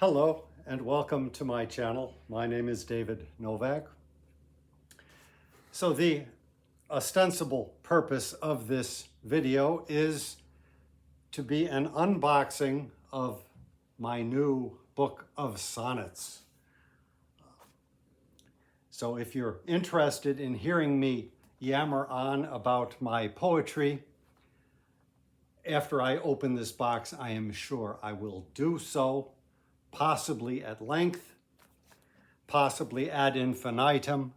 Hello and welcome to my channel. My name is David Novak. So the ostensible purpose of this video is to be an unboxing of my new book of sonnets. So if you're interested in hearing me yammer on about my poetry, after I open this box, I am sure I will do so, possibly at length, possibly ad infinitum,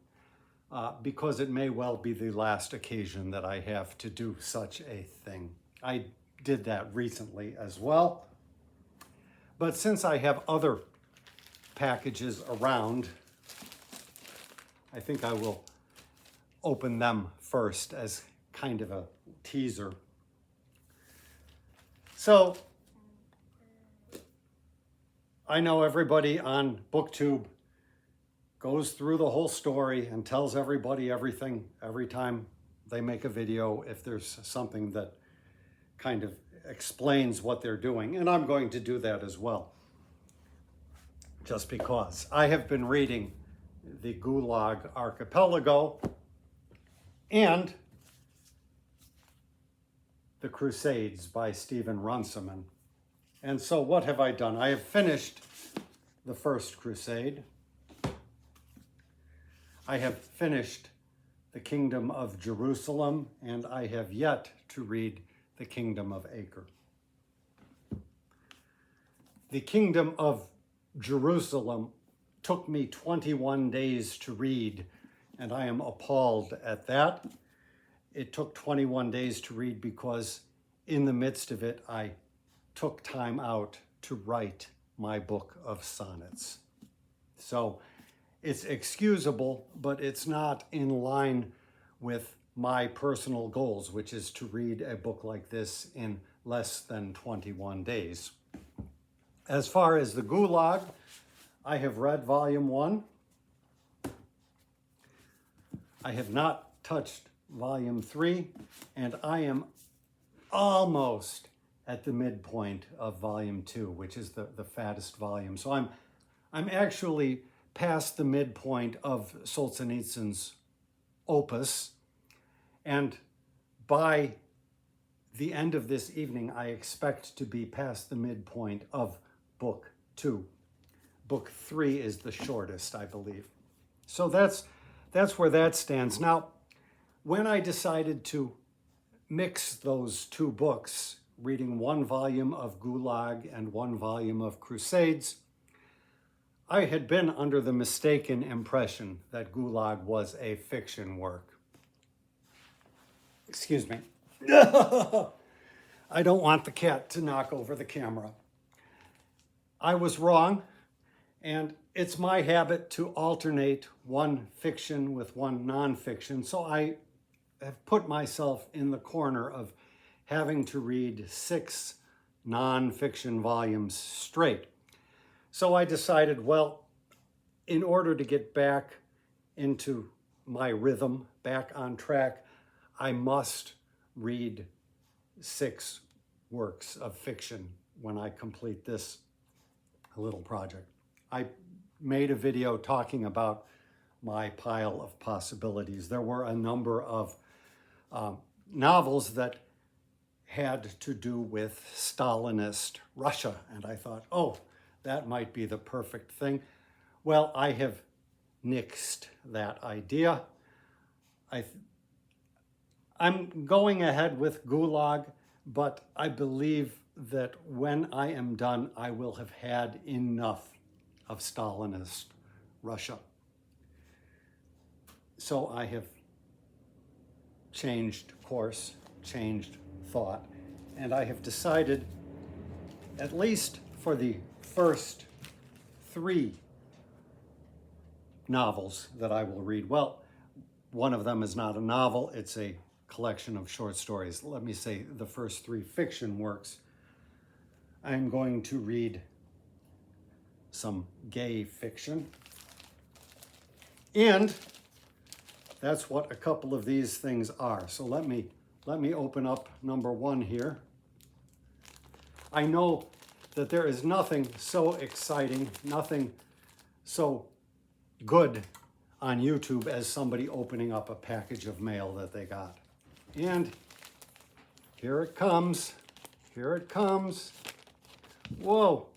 because it may well be the last occasion that I have to do such a thing. I did that recently as well. But since I have other packages around, I think I will open them first as kind of a teaser. So, I know everybody on BookTube goes through the whole story and tells everybody everything every time they make a video if there's something that kind of explains what they're doing. And I'm going to do that as well, just because. I have been reading the Gulag Archipelago and The Crusades by Stephen Runciman. And so what have I done? I have finished the First Crusade. I have finished The Kingdom of Jerusalem, and I have yet to read The Kingdom of Acre. The Kingdom of Jerusalem took me 21 days to read, and I am appalled at that. It took 21 days to read because in the midst of it, I took time out to write my book of sonnets. So it's excusable, but it's not in line with my personal goals, which is to read a book like this in less than 21 days. As far as the Gulag, I have read volume 1. I have not touched volume 3, and I am almost at the midpoint of volume 2, which is the fattest volume. So I'm actually past the midpoint of Solzhenitsyn's opus, and by the end of this evening, I expect to be past the midpoint of book 2. Book 3 is the shortest, I believe. So that's where that stands. Now, when I decided to mix those two books, reading one volume of Gulag and one volume of Crusades, I had been under the mistaken impression that Gulag was a fiction work. Excuse me. I don't want the cat to knock over the camera. I was wrong, and it's my habit to alternate one fiction with one nonfiction, so I have put myself in the corner of having to read 6 nonfiction volumes straight. So I decided, well, in order to get back into my rhythm, back on track, I must read 6 works of fiction when I complete this little project. I made a video talking about my pile of possibilities. There were a number of novels that had to do with Stalinist Russia, and I thought, oh, that might be the perfect thing. Well, I have nixed that idea. I'm going ahead with Gulag, but I believe that when I am done, I will have had enough of Stalinist Russia. So I have changed course, changed thought, and I have decided, at least for the first 3 novels that I will read. Well, one of them is not a novel, it's a collection of short stories. Let me say the first 3 fiction works. I'm going to read some gay fiction, and that's what a couple of these things are. So let me open up number 1 here. I know that there is nothing so exciting, nothing so good on YouTube as somebody opening up a package of mail that they got. And here it comes. Here it comes. Whoa.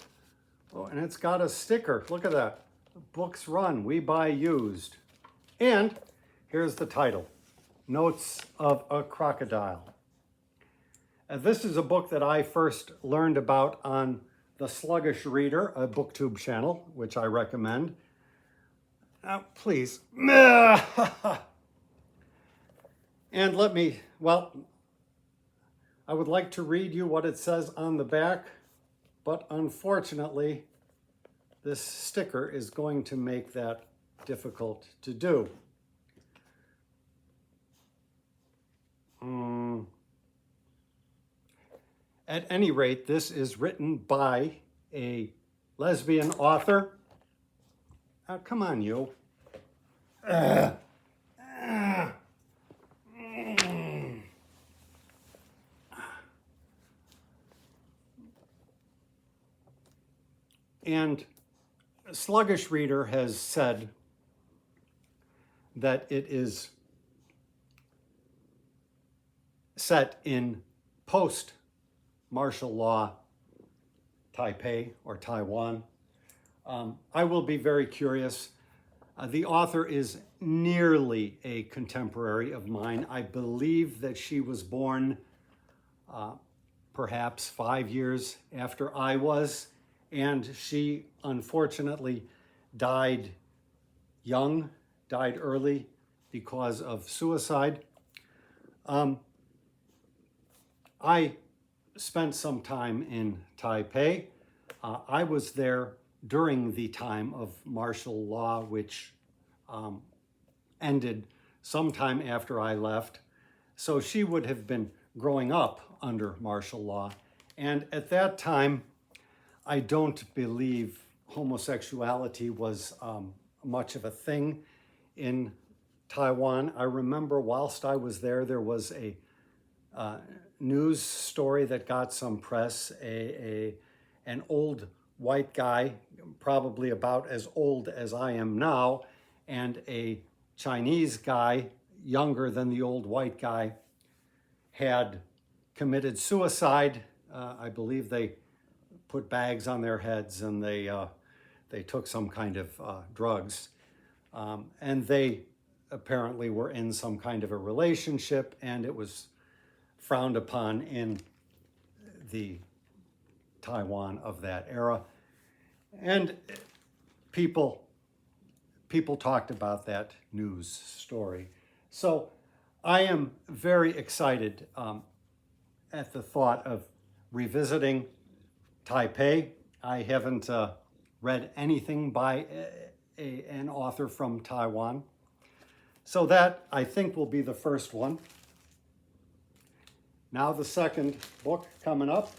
Oh, and it's got a sticker. Look at that. Books Run, We Buy Used. And here's the title, Notes of a Crocodile. This is a book that I first learned about on The Sluggish Reader, a BookTube channel, which I recommend. Please. And let me, well, I would like to read you what it says on the back, but unfortunately, this sticker is going to make that difficult to do. At any rate, this is written by a lesbian author. Come on, you. And Sluggish Reader has said that it is set in post-martial law Taipei or Taiwan. I will be very curious. The author is nearly a contemporary of mine. I believe that she was born perhaps 5 years after I was, and she unfortunately died young, died early because of suicide. I spent some time in Taipei. I was there during the time of martial law, which ended sometime after I left. So she would have been growing up under martial law. And at that time, I don't believe homosexuality was much of a thing in Taiwan. I remember whilst I was there, there was a news story that got some press. An old white guy, probably about as old as I am now, and a Chinese guy, younger than the old white guy, had committed suicide. I believe they put bags on their heads and they took some kind of drugs. And they apparently were in some kind of a relationship, and it was frowned upon in the Taiwan of that era. And people talked about that news story. So I am very excited at the thought of revisiting Taipei. I haven't read anything by an author from Taiwan. So that, I think, will be the first one. Now the second book coming up.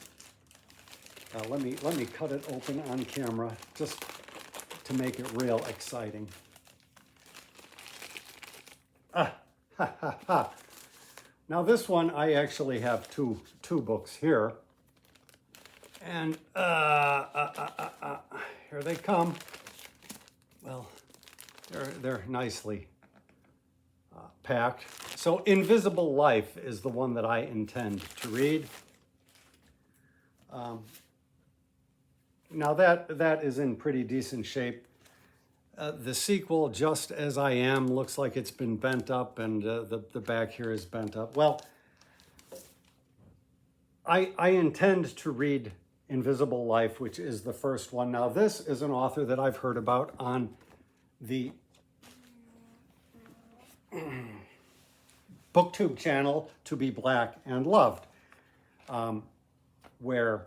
Let me cut it open on camera just to make it real exciting. Now this one, I actually have two books here. And here they come. Well, they're nicely packed. So Invisible Life is the one that I intend to read. Now that is in pretty decent shape. The sequel, Just As I Am, looks like it's been bent up, and the back here is bent up. Well, I intend to read Invisible Life, which is the first one. Now, this is an author that I've heard about on the BookTube channel, To Be Black and Loved, where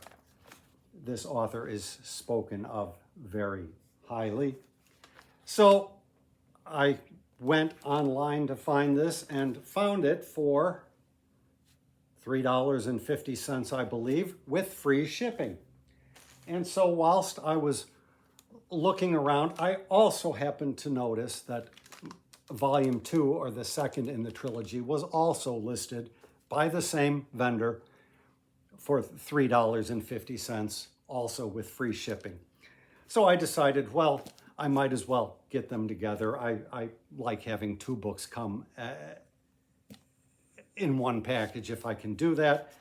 this author is spoken of very highly. So I went online to find this and found it for $3.50, I believe, with free shipping. And so whilst I was looking around, I also happened to notice that Volume 2, or the second in the trilogy, was also listed by the same vendor for $3.50 also with free shipping. So I decided, well, I might as well get them together. I like having 2 books come in one package if I can do that.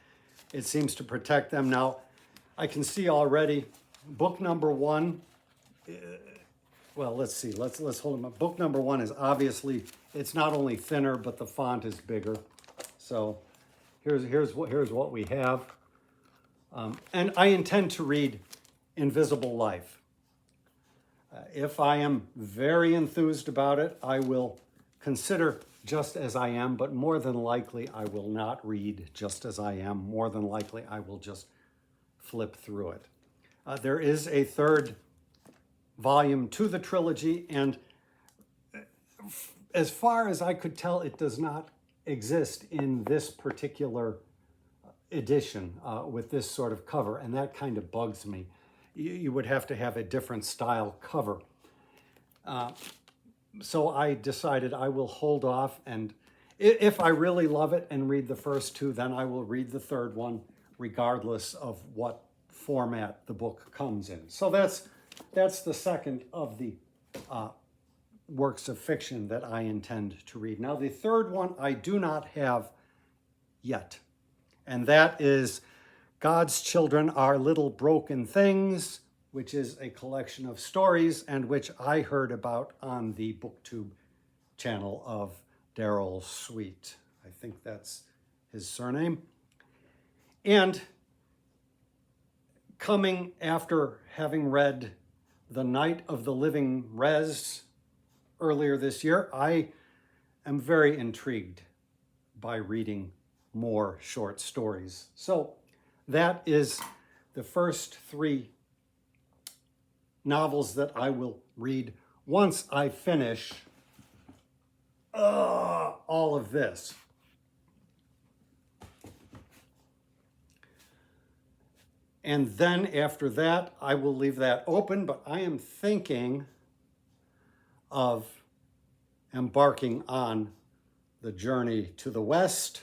It seems to protect them. Now, I can see already book number 1, well, let's see, let's hold them up. Book number 1 is obviously, it's not only thinner, but the font is bigger. So here's what we have. And I intend to read Invisible Life. If I am very enthused about it, I will consider Just As I Am, but more than likely I will not read Just As I Am. More than likely I will just flip through it. There is a 3rd volume to the trilogy, and as far as I could tell, it does not exist in this particular edition with this sort of cover, and that kind of bugs me. You would have to have a different style cover. So I decided I will hold off, and if I really love it and read the first 2, then I will read the 3rd one, regardless of what format the book comes in. So that's the second of the works of fiction that I intend to read. Now, the 3rd one I do not have yet, and that is God's Children Are Little Broken Things, which is a collection of stories and which I heard about on the BookTube channel of Daryl Sweet. I think that's his surname. And coming after having read The Night of the Living Rez earlier this year, I am very intrigued by reading more short stories. So that is the first 3 novels that I will read once I finish all of this. And then after that, I will leave that open, but I am thinking of embarking on the journey to the West.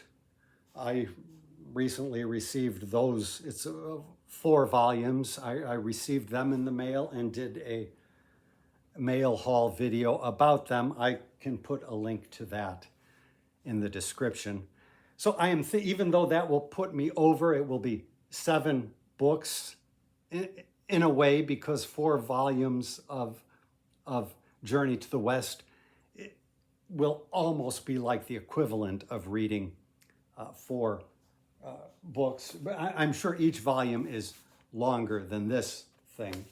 I recently received those. It's 4 volumes. I received them in the mail and did a mail haul video about them. I can put a link to that in the description. So I am, even though that will put me over, it will be 7 books in a way, because 4 volumes of Journey to the West will almost be like the equivalent of reading 4 books. But I'm sure each volume is longer than this thing,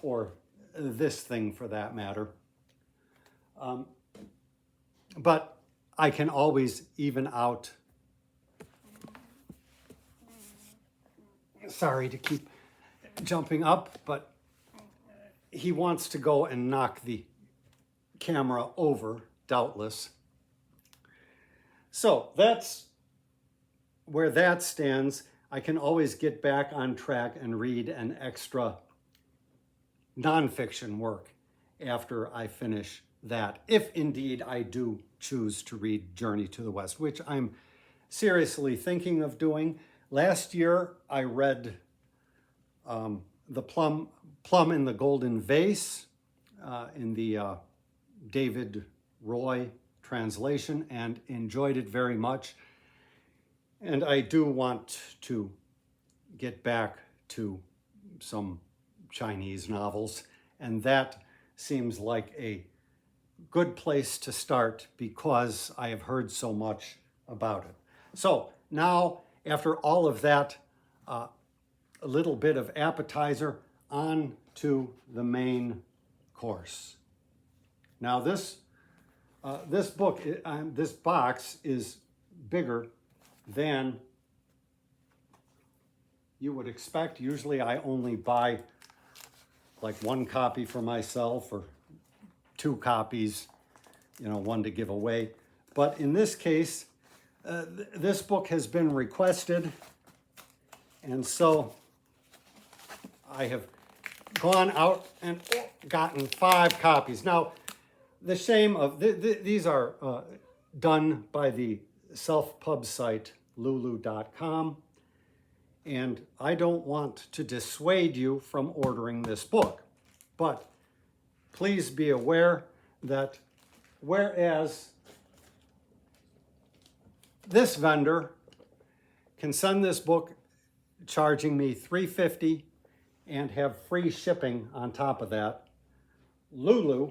or this thing for that matter. But I can always even out. Sorry to keep jumping up, but he wants to go and knock the camera over, doubtless. So that's where that stands. I can always get back on track and read an extra nonfiction work after I finish that, if indeed I do choose to read Journey to the West, which I'm seriously thinking of doing. Last year, I read The Plum in the Golden Vase in the David Roy translation and enjoyed it very much. And I do want to get back to some Chinese novels, and that seems like a good place to start because I have heard so much about it. So now, after all of that, a little bit of appetizer, on to the main course. Now this book, this box is bigger than you would expect. Usually I only buy like 1 copy for myself or 2 copies, one to give away. But in this case, this book has been requested, and so I have gone out and gotten 5 copies. Now, the shame of these are done by the self-pub site lulu.com, and I don't want to dissuade you from ordering this book. But please be aware that whereas this vendor can send this book charging me $3.50 and have free shipping on top of that, Lulu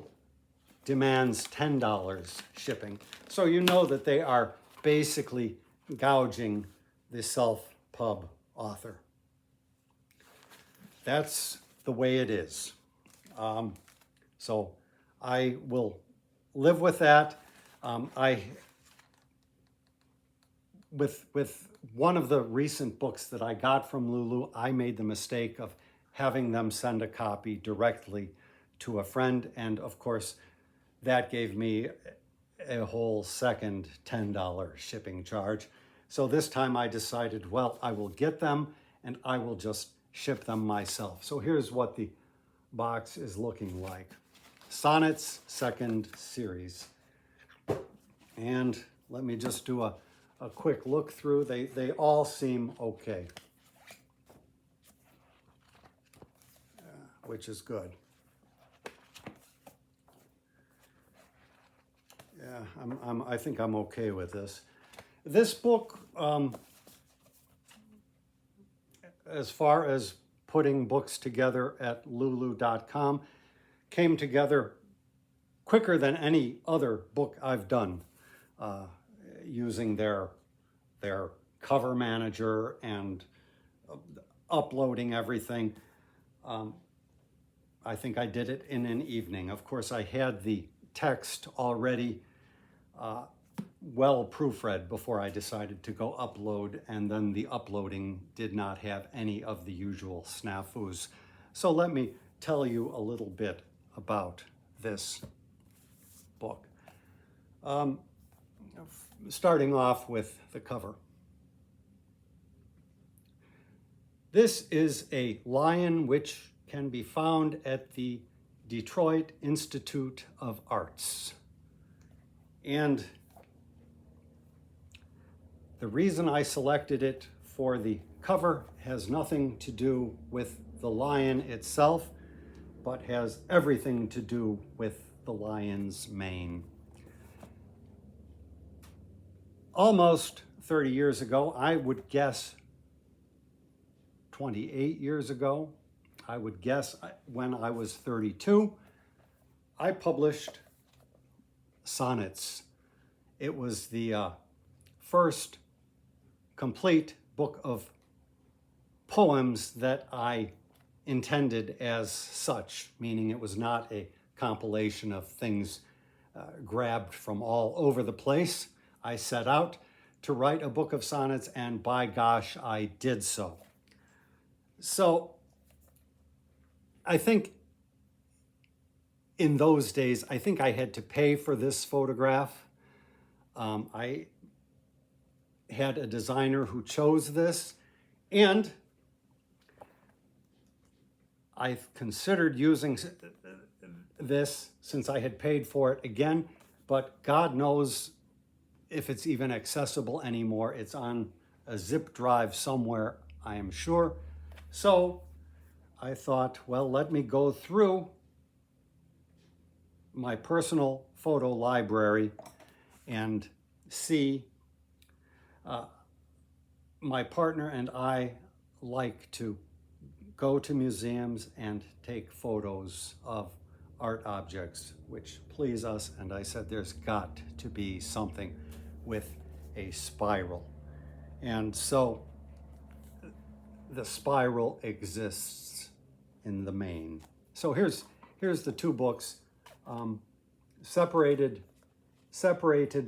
demands $10 shipping. So you know that they are basically gouging the self-pub author. That's the way it is. So I will live with that. With one of the recent books that I got from Lulu, I made the mistake of having them send a copy directly to a friend, and of course that gave me a whole second $10 shipping charge. So this time I decided, well, I will get them and I will just ship them myself. So here's what the box is looking like. Sonnets, second series. And let me just do a quick look through. They all seem okay, which is good. Yeah, I think I'm okay with this. This book, as far as putting books together at lulu.com, came together quicker than any other book I've done, using their cover manager and uploading everything. I think I did it in an evening. Of course, I had the text already well proofread before I decided to go upload, and then the uploading did not have any of the usual snafus. So let me tell you a little bit about this book. Starting off with the cover. This is a lion which can be found at the Detroit Institute of Arts. And the reason I selected it for the cover has nothing to do with the lion itself, but has everything to do with the lion's mane. Almost 30 years ago, I would guess 28 years ago, I would guess when I was 32, I published Sonnets. It was the first complete book of poems that I intended as such, meaning it was not a compilation of things grabbed from all over the place. I set out to write a book of sonnets, and by gosh, I did so. So I think in those days, I think I had to pay for this photograph. I had a designer who chose this, and I've considered using this since I had paid for it again, but God knows if it's even accessible anymore. It's on a zip drive somewhere, I am sure. So I thought, well, let me go through my personal photo library and see. My partner and I like to go to museums and take photos of art objects which please us, and I said there's got to be something with a spiral. And so the spiral exists in the main. So here's the two books, separated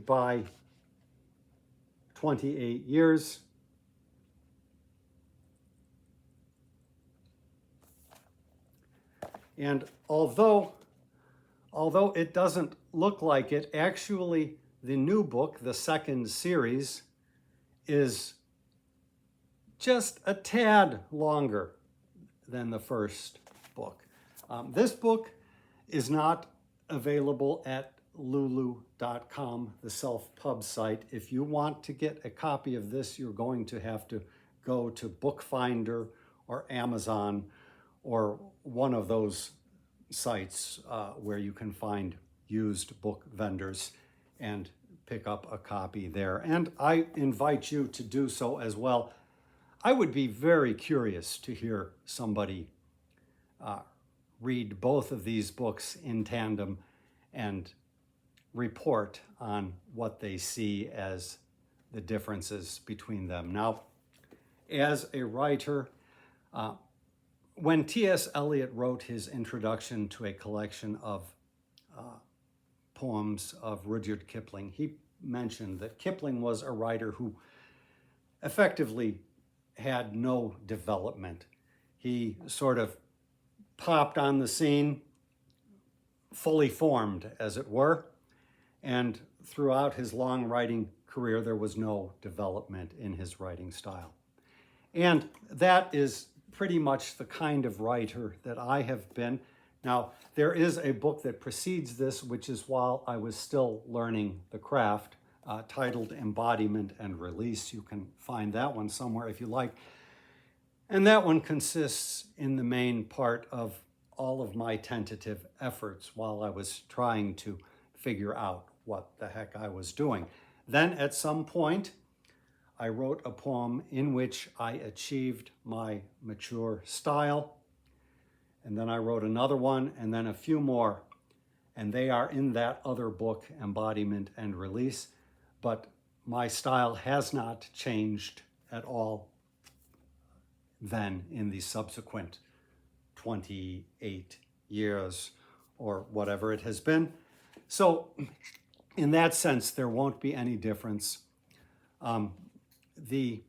by 28 years. And although it doesn't look like it, actually the new book, the second series, is just a tad longer than the first book. This book is not available at lulu.com, the self-pub site. If you want to get a copy of this, you're going to have to go to Bookfinder or Amazon or one of those sites where you can find used book vendors and pick up a copy there. And I invite you to do so as well. I would be very curious to hear somebody read both of these books in tandem and report on what they see as the differences between them. Now, as a writer, when T.S. Eliot wrote his introduction to a collection of poems of Rudyard Kipling, he mentioned that Kipling was a writer who effectively had no development. He sort of popped on the scene, fully formed, as it were, and throughout his long writing career, there was no development in his writing style. And that is pretty much the kind of writer that I have been. Now, there is a book that precedes this, which is while I was still learning the craft, titled Embodiment and Release. You can find that one somewhere if you like. And that one consists in the main part of all of my tentative efforts while I was trying to figure out what the heck I was doing. Then at some point, I wrote a poem in which I achieved my mature style. And then I wrote another one and then a few more. And they are in that other book, Embodiment and Release. But my style has not changed at all then in the subsequent 28 years or whatever it has been. So in that sense, there won't be any difference. The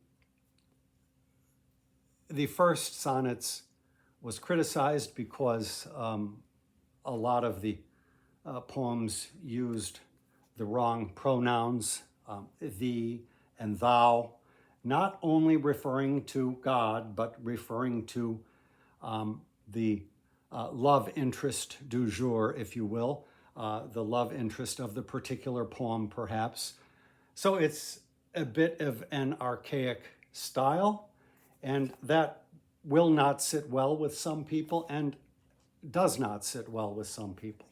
first Sonnets was criticized because a lot of the poems used the wrong pronouns, thee and thou, not only referring to God, but referring to the love interest du jour, if you will, the love interest of the particular poem, perhaps. So it's a bit of an archaic style, and that will not sit well with some people and does not sit well with some people.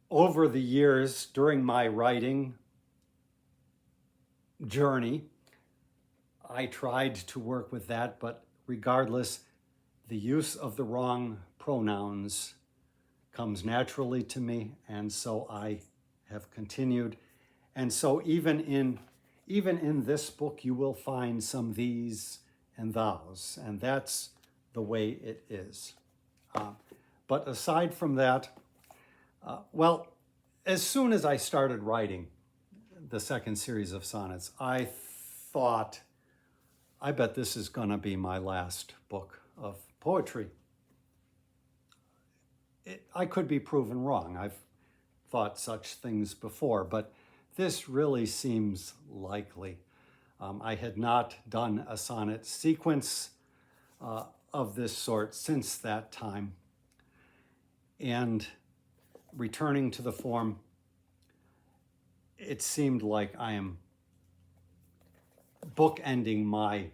Over the years, during my writing journey, I tried to work with that, but regardless, the use of the wrong pronouns comes naturally to me, and so I have continued. And so even in this book, you will find some these and thous, and that's the way it is. But aside from that, well, as soon as I started writing the second series of sonnets, I thought, I bet this is going to be my last book of poetry. I could be proven wrong. I've thought such things before, but this really seems likely. I had not done a sonnet sequence of this sort since that time. And returning to the form, it seemed like I am bookending my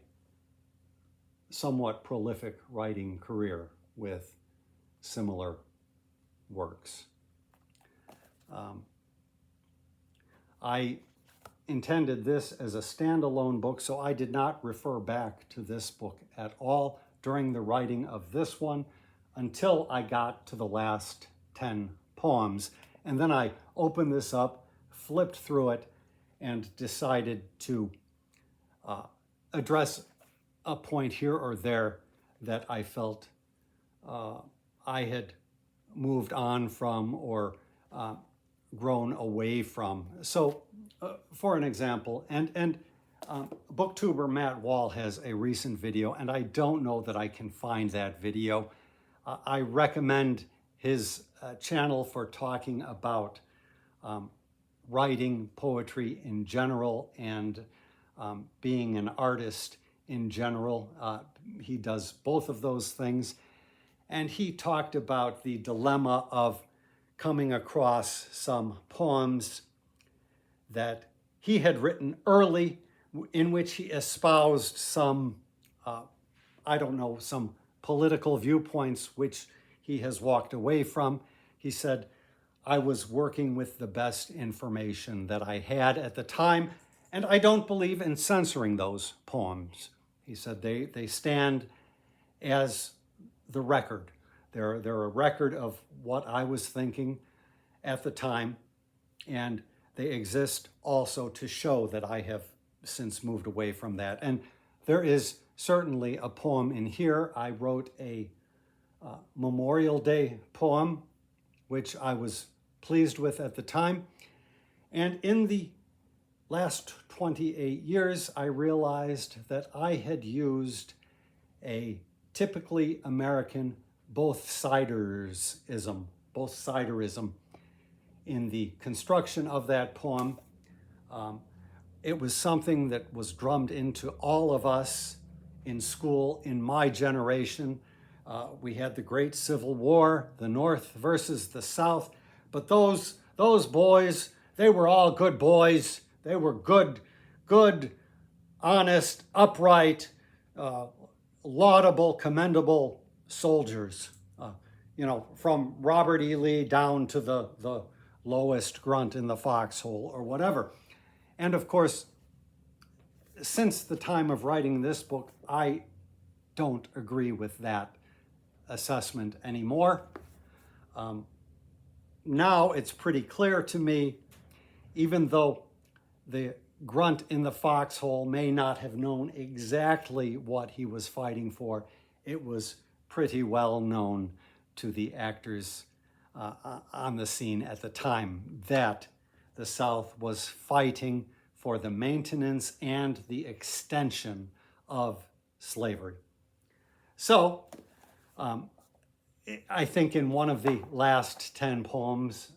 somewhat prolific writing career with similar works. I intended this as a standalone book, so I did not refer back to this book at all during the writing of this one until I got to the last 10 poems. And then I opened this up, flipped through it, and decided to address a point here or there that I felt I had moved on from or grown away from. So for an example, and BookTuber Matt Wall has a recent video, and I don't know that I can find that video. I recommend his channel for talking about writing poetry in general and being an artist in general. He does both of those things. And he talked about the dilemma of coming across some poems that he had written early, in which he espoused some, I don't know, some political viewpoints which he has walked away from. He said, I was working with the best information that I had at the time, and I don't believe in censoring those poems. He said they stand as the record. They're a record of what I was thinking at the time, and they exist also to show that I have since moved away from that. And there is certainly a poem in here. I wrote a Memorial Day poem, which I was pleased with at the time. And in the last 28 years, I realized that I had used a typically American both-siderism in the construction of that poem. It was something that was drummed into all of us in school in my generation. We had the Great Civil War, the North versus the South, but those boys, they were all good boys. They were good, honest, upright, laudable, commendable soldiers. From Robert E. Lee down to the lowest grunt in the foxhole or whatever. And of course, since the time of writing this book, I don't agree with that assessment anymore. Now it's pretty clear to me, even though the grunt in the foxhole may not have known exactly what he was fighting for, it was pretty well known to the actors on the scene at the time that the South was fighting for the maintenance and the extension of slavery. So, I think in one of the last 10 poems,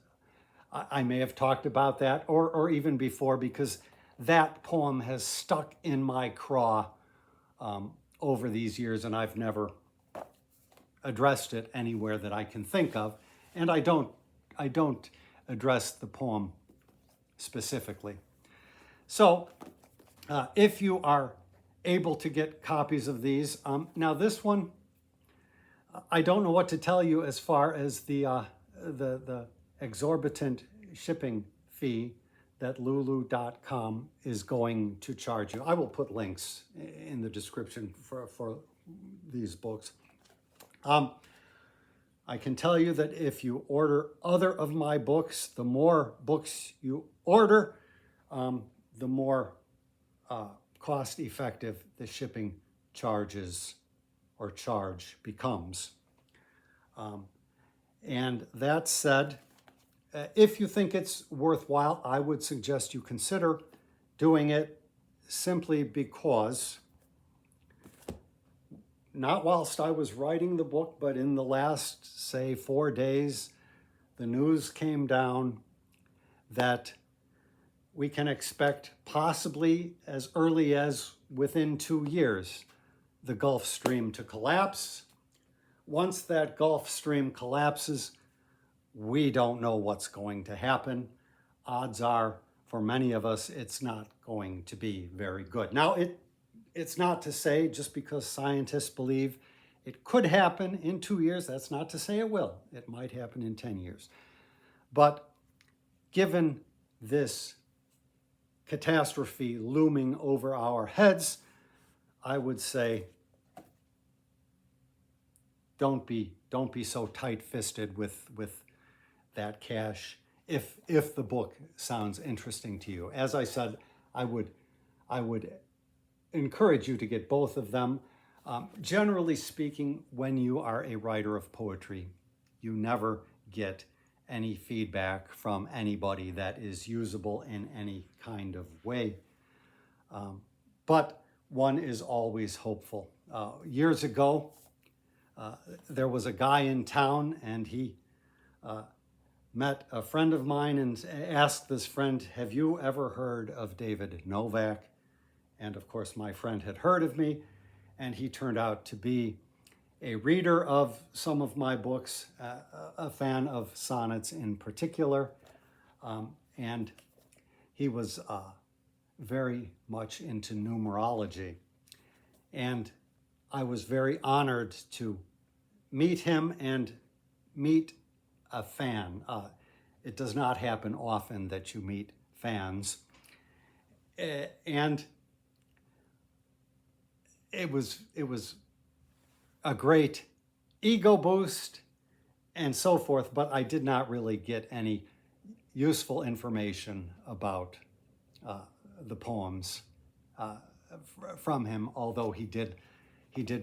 I may have talked about that, or even before, because that poem has stuck in my craw over these years, and I've never addressed it anywhere that I can think of, and I don't address the poem specifically. So, if you are able to get copies of these, now this one, I don't know what to tell you as far as the exorbitant shipping fee that lulu.com is going to charge you. I will put links in the description for these books. I can tell you that if you order other of my books, the more books you order, the more cost effective the shipping charge becomes. And that said, if you think it's worthwhile, I would suggest you consider doing it simply because, not whilst I was writing the book, but in the last, say, 4 days, the news came down that we can expect possibly as early as within 2 years the Gulf Stream to collapse. Once that Gulf Stream collapses, we don't know what's going to happen. Odds are, for many of us, it's not going to be very good. Now, it's not to say just because scientists believe it could happen in 2 years, that's not to say it will. It might happen in 10 years. But given this catastrophe looming over our heads, I would say don't be so tight-fisted with that cash if the book sounds interesting to you. As I said, I would encourage you to get both of them. Generally speaking, when you are a writer of poetry, you never get any feedback from anybody that is usable in any kind of way. But one is always hopeful. Years ago, there was a guy in town, and he met a friend of mine and asked this friend, "Have you ever heard of David Novak?" And of course, my friend had heard of me, and he turned out to be a reader of some of my books, a fan of Sonnets in particular, and he was very much into numerology. And I was very honored to meet him and meet a fan. It does not happen often that you meet fans. And it was a great ego boost and so forth, but I did not really get any useful information about the poems from him, although he did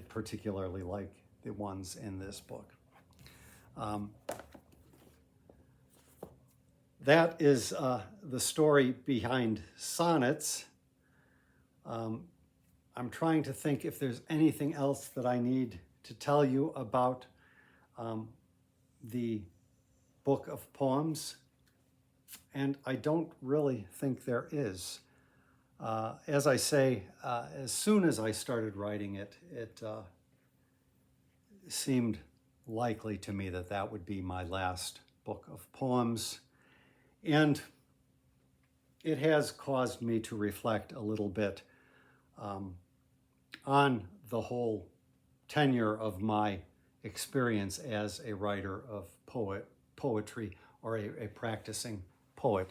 particularly like the ones in this book. That is the story behind Sonnets. I'm trying to think if there's anything else that I need to tell you about the book of poems, and I don't really think there is. As I say, as soon as I started writing it, it seemed likely to me that that would be my last book of poems. And it has caused me to reflect a little bit on the whole tenure of my experience as a writer of poetry or a practicing poet.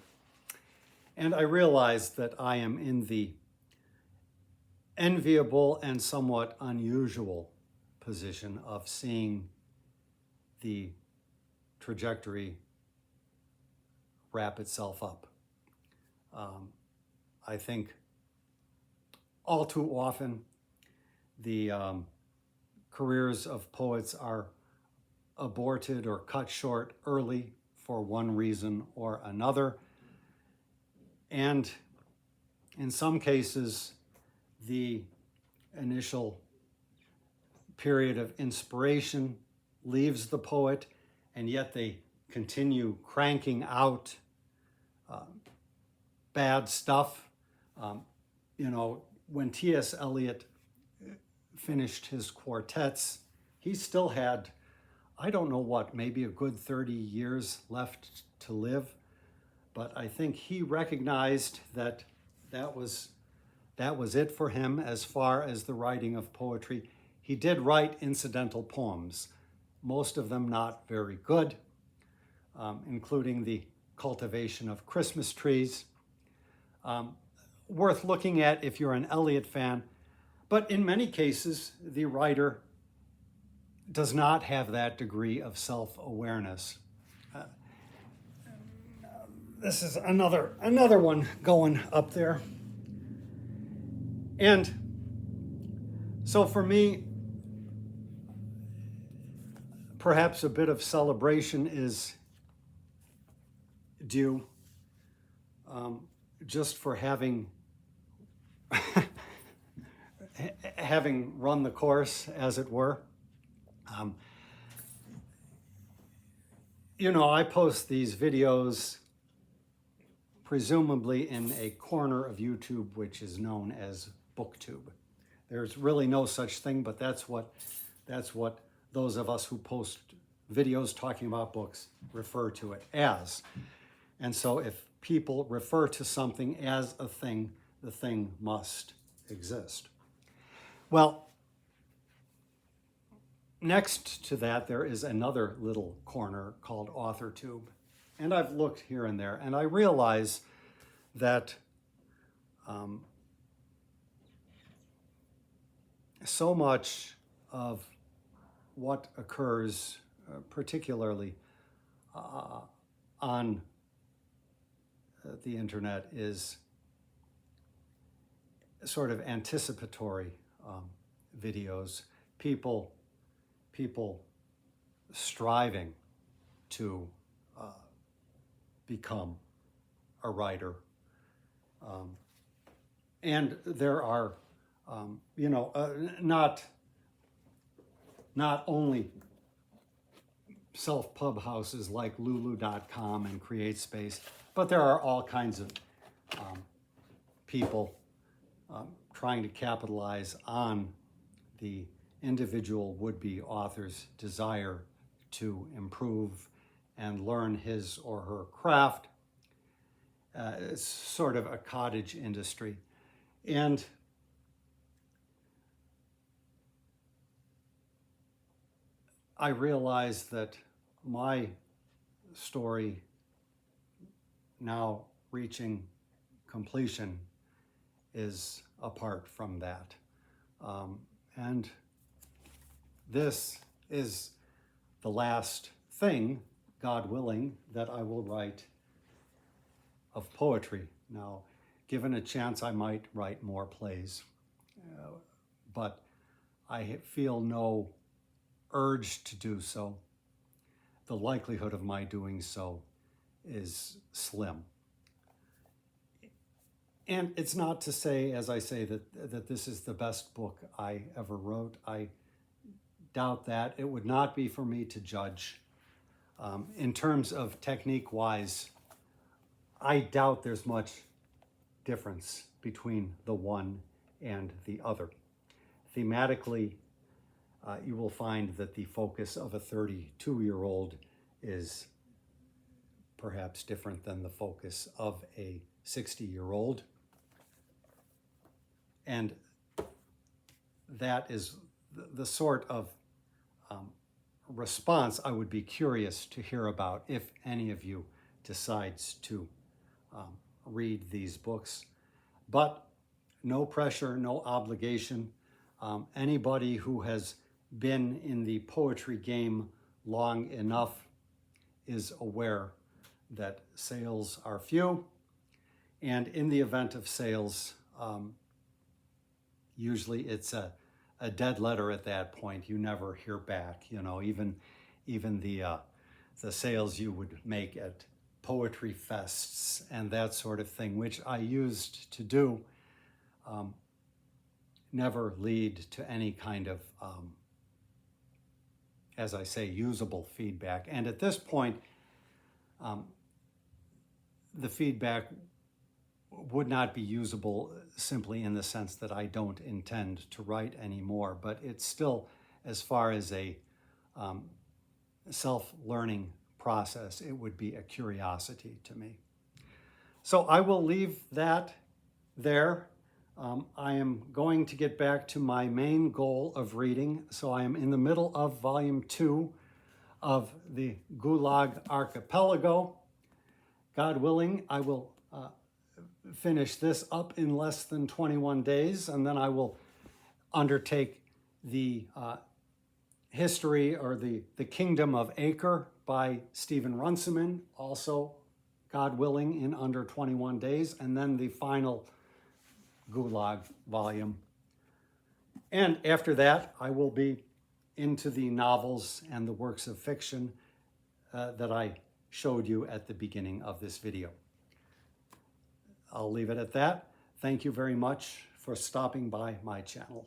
And I realize that I am in the enviable and somewhat unusual position of seeing the trajectory wrap itself up. I think all too often the careers of poets are aborted or cut short early for one reason or another. And in some cases, the initial period of inspiration leaves the poet, and yet they continue cranking out bad stuff. When T.S. Eliot finished his quartets, he still had, I don't know what, maybe a good 30 years left to live. But I think he recognized that that was it for him as far as the writing of poetry. He did write incidental poems, most of them not very good, including the cultivation of Christmas trees. Worth looking at if you're an Eliot fan, but in many cases, the writer does not have that degree of self-awareness. This is another one going up there. And so for me, perhaps a bit of celebration is due, just for having run the course, as it were. I post these videos presumably in a corner of YouTube which is known as BookTube. There's really no such thing, but that's what those of us who post videos talking about books refer to it as. And so if people refer to something as a thing, the thing must exist. Well, next to that, there is another little corner called AuthorTube. And I've looked here and there, and I realize that so much of what occurs, particularly on the internet, is sort of anticipatory videos, people striving to become a writer. And there are, not only self-pub houses like lulu.com and CreateSpace, but there are all kinds of people trying to capitalize on the individual would-be author's desire to improve and learn his or her craft. It's sort of a cottage industry. And I realized that my story, now reaching completion, is apart from that. And this is the last thing, God willing, that I will write of poetry. Now, given a chance, I might write more plays, but I feel no urge to do so. The likelihood of my doing so is slim. And it's not to say, as I say, that this is the best book I ever wrote. I doubt that. It would not be for me to judge. In terms of technique-wise, I doubt there's much difference between the one and the other. Thematically, you will find that the focus of a 32-year-old is perhaps different than the focus of a 60-year-old. And that is the sort of response I would be curious to hear about if any of you decides to read these books. But no pressure, no obligation. Anybody who has been in the poetry game long enough is aware that sales are few. And in the event of sales, usually it's a dead letter at that point. You never hear back. You know, even the sales you would make at poetry fests and that sort of thing, which I used to do, never lead to any kind of, as I say, usable feedback. And at this point, the feedback would not be usable simply in the sense that I don't intend to write anymore, but it's still, as far as a self-learning process, it would be a curiosity to me. So I will leave that there. I am going to get back to my main goal of reading. So I am in the middle of volume 2 of the Gulag Archipelago. God willing, I will finish this up in less than 21 days, and then I will undertake the history, or the Kingdom of Acre by Stephen Runciman, also, God willing, in under 21 days, and then the final Gulag volume. And after that, I will be into the novels and the works of fiction that I showed you at the beginning of this video. I'll leave it at that. Thank you very much for stopping by my channel.